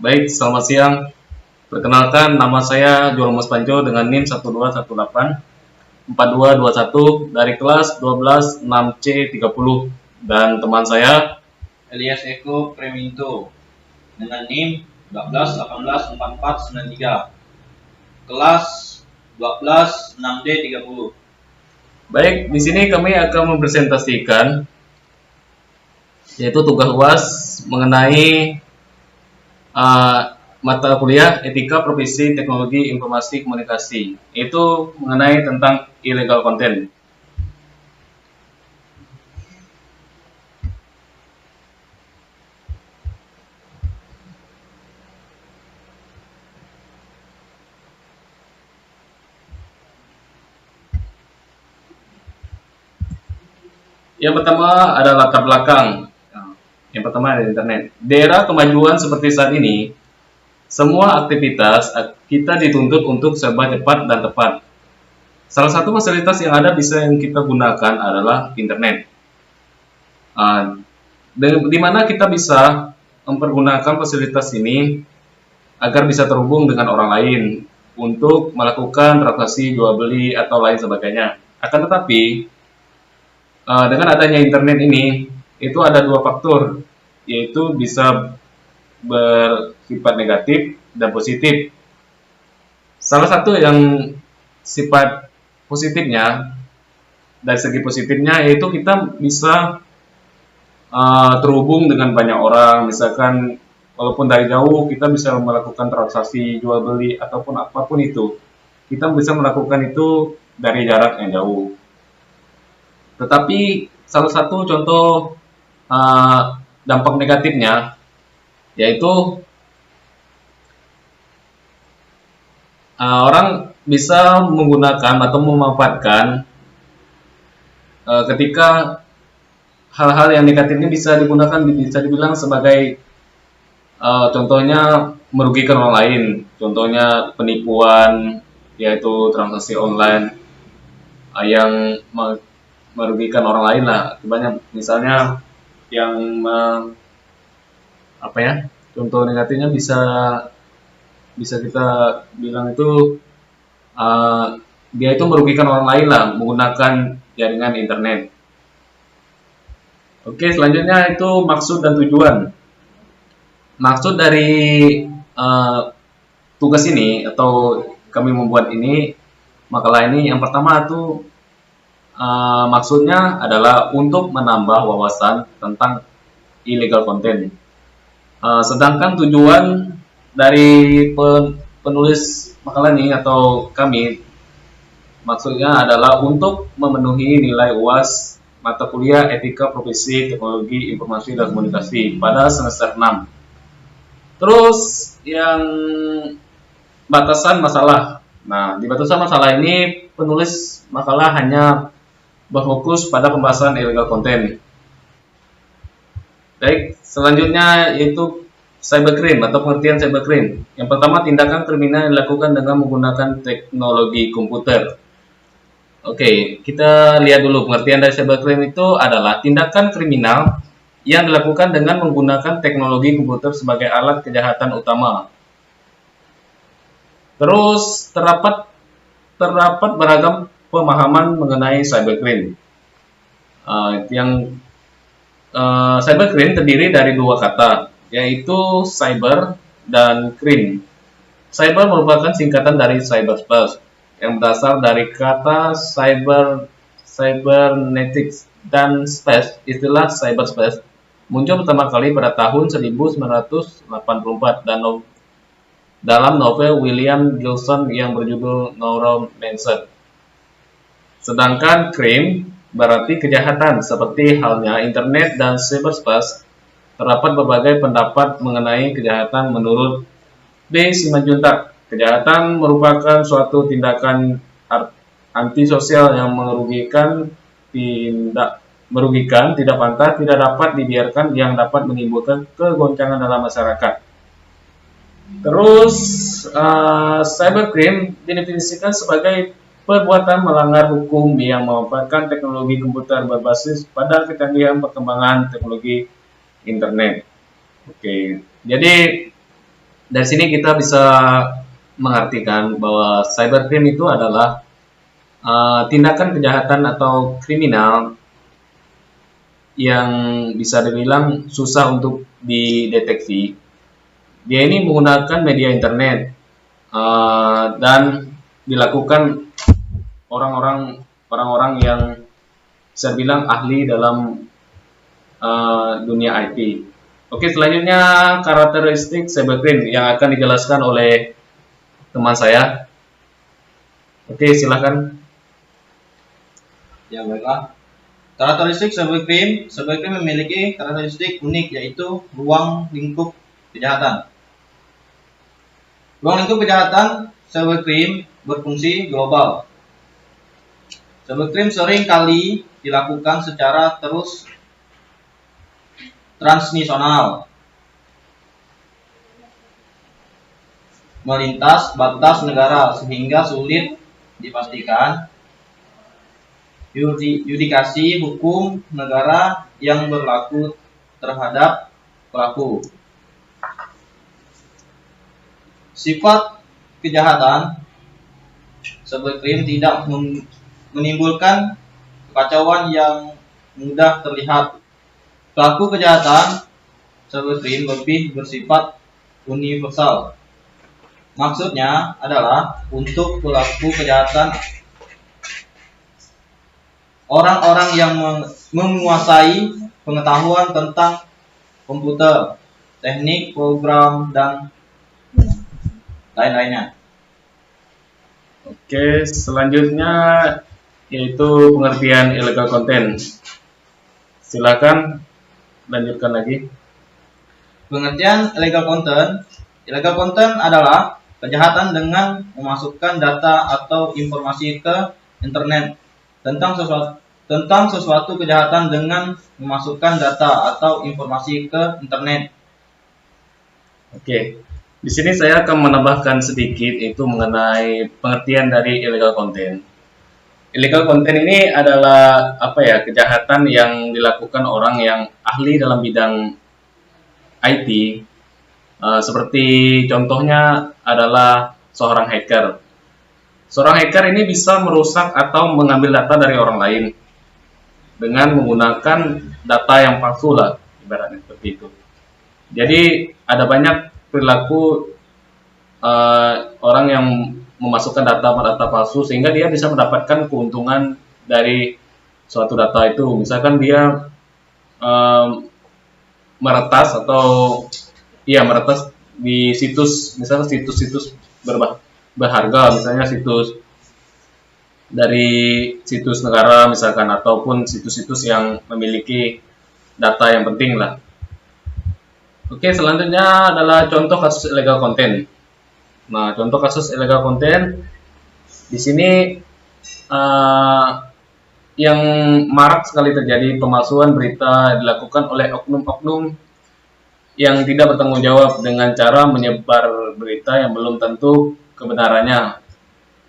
Baik, selamat siang. Perkenalkan, nama saya Juromus Panco dengan NIM 1218 4221 dari kelas 12 6C30, dan teman saya Elias Eko Preminto dengan NIM 12 18 44 93 kelas 12 6D30. Baik, di sini kami akan mempresentasikan yaitu tugas UAS mengenai uh, mata kuliah Etika Profesi Teknologi Informasi Komunikasi. Itu mengenai tentang illegal content. Yang pertama ada latar belakang. Yang pertama ada internet. Di era kemajuan seperti saat ini, semua aktivitas kita dituntut untuk serba cepat dan tepat. Salah satu fasilitas yang ada bisa yang kita gunakan adalah internet. Di mana kita bisa mempergunakan fasilitas ini agar bisa terhubung dengan orang lain untuk melakukan transaksi jual beli atau lain sebagainya. Akan tetapi dengan adanya internet ini, itu ada dua faktor, yaitu bisa bersifat negatif dan positif. Salah satu yang sifat positifnya, dari segi positifnya, yaitu kita bisa terhubung dengan banyak orang. Misalkan walaupun dari jauh, kita bisa melakukan transaksi jual beli ataupun apapun itu, kita bisa melakukan itu dari jarak yang jauh. Tetapi salah satu contoh dampak negatifnya yaitu orang bisa menggunakan atau memanfaatkan ketika hal-hal yang negatif ini bisa digunakan, bisa dibilang sebagai contohnya merugikan orang lain, contohnya penipuan, yaitu transaksi online yang merugikan orang lain lah. Akibatnya misalnya yang contoh negatifnya bisa kita bilang itu dia itu merugikan orang lain lah menggunakan jaringan internet. Oke, selanjutnya itu maksud dan tujuan. Maksud dari tugas ini atau kami membuat ini, makalah ini, yang pertama itu maksudnya adalah untuk menambah wawasan tentang illegal content. Sedangkan tujuan dari penulis makalah ini atau kami, maksudnya adalah untuk memenuhi nilai UAS mata kuliah Etika Profesi Teknologi Informasi dan Komunikasi pada semester 6. Terus yang batasan masalah. Nah, di batasan masalah ini penulis makalah hanya berfokus pada pembahasan illegal content. Baik, selanjutnya yaitu cybercrime atau pengertian cybercrime. Yang pertama, tindakan kriminal yang dilakukan dengan menggunakan teknologi komputer. Oke, kita lihat dulu pengertian dari cybercrime itu adalah tindakan kriminal yang dilakukan dengan menggunakan teknologi komputer sebagai alat kejahatan utama. Terus terdapat beragam pemahaman mengenai cybercrime. Cybercrime terdiri dari dua kata, yaitu cyber dan crime. Cyber merupakan singkatan dari cyberspace yang berasal dari kata cybernetics, dan space. Istilah cyberspace muncul pertama kali pada tahun 1984 dan dalam novel William Gibson yang berjudul Neuromancer. Sedangkan crime berarti kejahatan, seperti halnya internet dan cyberspace. Terdapat berbagai pendapat mengenai kejahatan menurut D. Simanjuntak. Kejahatan merupakan suatu tindakan antisosial yang merugikan, tidak pantas, tidak dapat dibiarkan, yang dapat menimbulkan kegoncangan dalam masyarakat. Terus cybercrime didefinisikan sebagai perbuatan melanggar hukum yang memanfaatkan teknologi komputer berbasis pada kecanggihan perkembangan teknologi internet. Oke, jadi Dari sini kita bisa mengartikan bahwa cybercrime itu adalah tindakan kejahatan atau kriminal yang bisa dibilang susah untuk dideteksi. Dia ini menggunakan media internet dan dilakukan orang-orang yang bisa bilang ahli dalam dunia IT. Oke, selanjutnya karakteristik cybercrime yang akan dijelaskan oleh teman saya. Oke, silakan. Ya, baiklah. Karakteristik cybercrime. Cybercrime memiliki karakteristik unik, yaitu ruang lingkup kejahatan. Ruang lingkup kejahatan cybercrime berfungsi global. Cybercrime sering kali dilakukan secara transnasional, melintas batas negara sehingga sulit dipastikan yudikasi hukum negara yang berlaku terhadap pelaku. Sifat kejahatan cybercrime tidak menimbulkan kekacauan yang mudah terlihat. Pelaku kejahatan cybercrime lebih bersifat universal. Maksudnya adalah untuk pelaku kejahatan orang-orang yang menguasai pengetahuan tentang komputer, teknik, program, dan lain-lainnya. Oke, selanjutnya yaitu pengertian illegal content. Silakan lanjutkan lagi. Pengertian illegal content. Illegal content adalah kejahatan dengan memasukkan data atau informasi ke internet. Tentang sesuatu kejahatan dengan memasukkan data atau informasi ke internet. Oke, di sini saya akan menambahkan sedikit itu mengenai pengertian dari illegal content. Illegal content ini adalah kejahatan yang dilakukan orang yang ahli dalam bidang IT. Seperti contohnya adalah seorang hacker. Seorang hacker ini bisa merusak atau mengambil data dari orang lain dengan menggunakan data yang palsu lah, ibaratnya seperti itu. Jadi ada banyak perilaku orang yang memasukkan data palsu sehingga dia bisa mendapatkan keuntungan dari suatu data itu. Misalkan dia meretas di situs, misalnya situs-situs berharga, misalnya situs dari situs negara misalkan, ataupun situs-situs yang memiliki data yang penting lah. Oke, selanjutnya adalah contoh kasus illegal content. Nah, contoh kasus illegal content di sini yang marak sekali terjadi pemalsuan berita dilakukan oleh oknum-oknum yang tidak bertanggung jawab dengan cara menyebar berita yang belum tentu kebenarannya.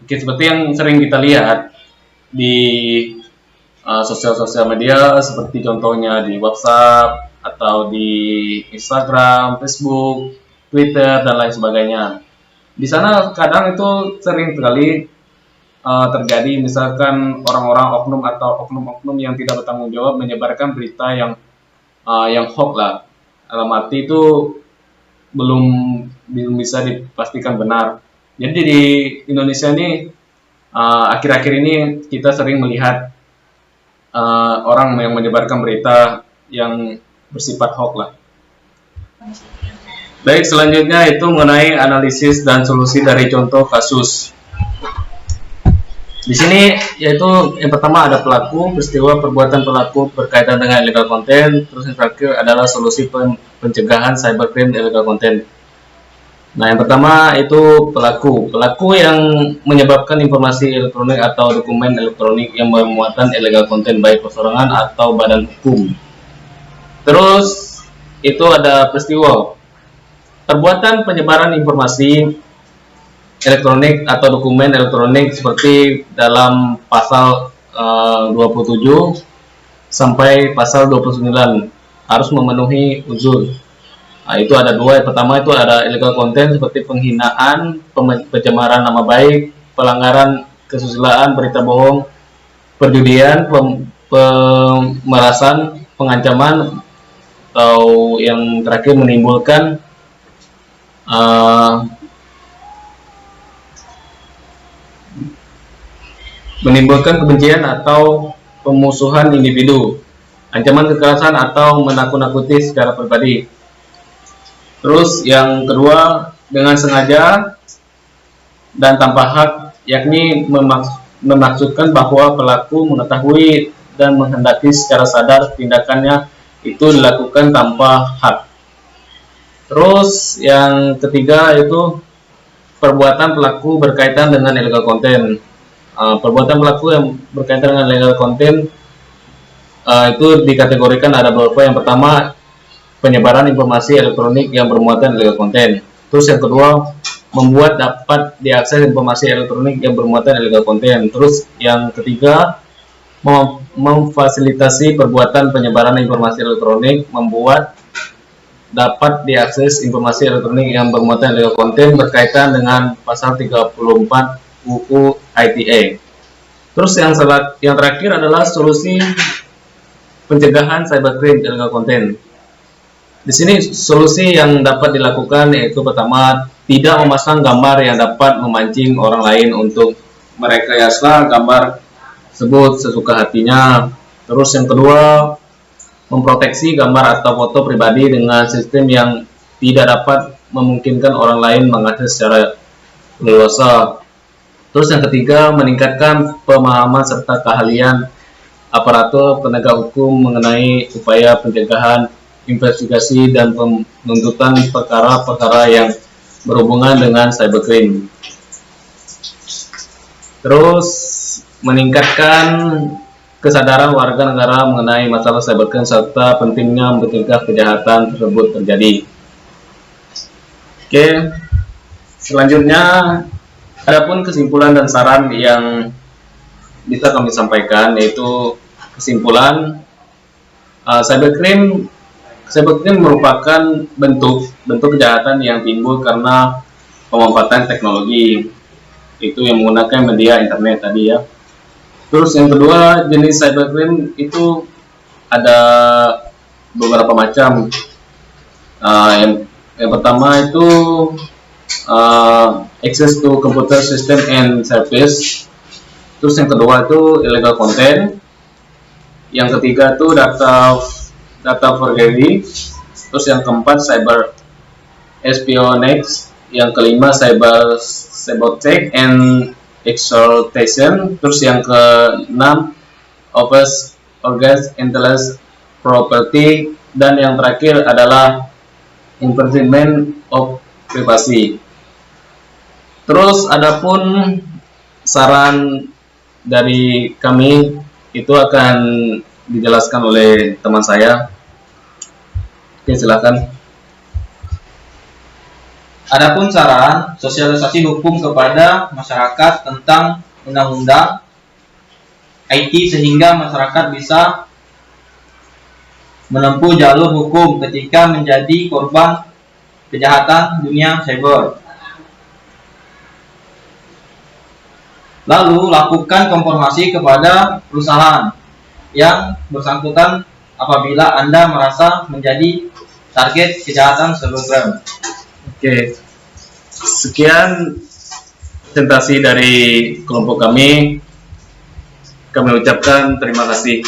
Oke, seperti yang sering kita lihat di sosial media, seperti contohnya di WhatsApp atau di Instagram, Facebook, Twitter, dan lain sebagainya. Di sana kadang itu sering sekali terjadi, misalkan orang-orang oknum yang tidak bertanggung jawab menyebarkan berita yang hoax lah. Dalam arti itu belum bisa dipastikan benar. Jadi di Indonesia ini akhir-akhir ini kita sering melihat orang yang menyebarkan berita yang bersifat hoax lah. Baik, selanjutnya itu mengenai analisis dan solusi dari contoh kasus. Di sini yaitu yang pertama ada pelaku, peristiwa perbuatan pelaku berkaitan dengan illegal content. Terus yang terakhir adalah solusi pencegahan cybercrime illegal content. Nah, yang pertama itu pelaku yang menyebabkan informasi elektronik atau dokumen elektronik yang bermuatan illegal content baik perseorangan atau badan hukum. Terus itu ada peristiwa perbuatan penyebaran informasi elektronik atau dokumen elektronik seperti dalam pasal 27 sampai pasal 29 harus memenuhi unsur. Nah, itu ada dua. Yang pertama itu ada illegal content seperti penghinaan, pencemaran nama baik, pelanggaran kesusilaan, berita bohong, perjudian, pemerasan, pengancaman, atau yang terakhir menimbulkan kebencian atau pemusuhan individu, ancaman kekerasan atau menakut-nakuti secara pribadi. Terus yang kedua, dengan sengaja dan tanpa hak, yakni memaksudkan bahwa pelaku mengetahui dan menghendaki secara sadar tindakannya itu dilakukan tanpa hak. Terus yang ketiga itu perbuatan pelaku berkaitan dengan illegal content. Perbuatan pelaku yang berkaitan dengan illegal content itu dikategorikan ada beberapa. Yang pertama, penyebaran informasi elektronik yang bermuatan illegal content. Terus yang kedua, membuat dapat diakses informasi elektronik yang bermuatan illegal content. Terus yang ketiga, memfasilitasi perbuatan penyebaran informasi elektronik, membuat dapat diakses informasi elektronik yang bermuatan illegal content berkaitan dengan pasal 34 UU ITE. Terus yang terakhir adalah solusi pencegahan cybercrime illegal content. Di sini solusi yang dapat dilakukan yaitu pertama, tidak memasang gambar yang dapat memancing orang lain untuk merekayasa gambar tersebut sesuka hatinya. Terus yang kedua, memproteksi gambar atau foto pribadi dengan sistem yang tidak dapat memungkinkan orang lain mengakses secara leluasa. Terus yang ketiga, meningkatkan pemahaman serta keahlian aparatur penegak hukum mengenai upaya pencegahan, investigasi, dan penuntutan perkara-perkara yang berhubungan dengan cybercrime. Terus meningkatkan kesadaran warga negara mengenai masalah cybercrime serta pentingnya mencegah kejahatan tersebut terjadi. Oke, selanjutnya adapun kesimpulan dan saran yang bisa kami sampaikan, yaitu kesimpulan cybercrime merupakan bentuk kejahatan yang timbul karena pemanfaatan teknologi itu yang menggunakan media internet tadi ya. Terus yang kedua, jenis cybercrime itu ada beberapa macam. Yang pertama itu access to computer system and service. Terus yang kedua itu illegal content. Yang ketiga itu data forgery. Terus yang keempat cyber espionage. Yang kelima cyber sabotage and exploitation. Terus yang keenam overseas intellectual property, dan yang terakhir adalah infringement of privacy. Terus adapun saran dari kami itu akan dijelaskan oleh teman saya. Oke, silakan. Adapun saran sosialisasi hukum kepada masyarakat tentang undang-undang IT sehingga masyarakat bisa menempuh jalur hukum ketika menjadi korban kejahatan dunia cyber. Lalu lakukan konfirmasi kepada perusahaan yang bersangkutan apabila Anda merasa menjadi target kejahatan cybercrime. Oke, sekian presentasi dari kelompok kami. Kami ucapkan terima kasih.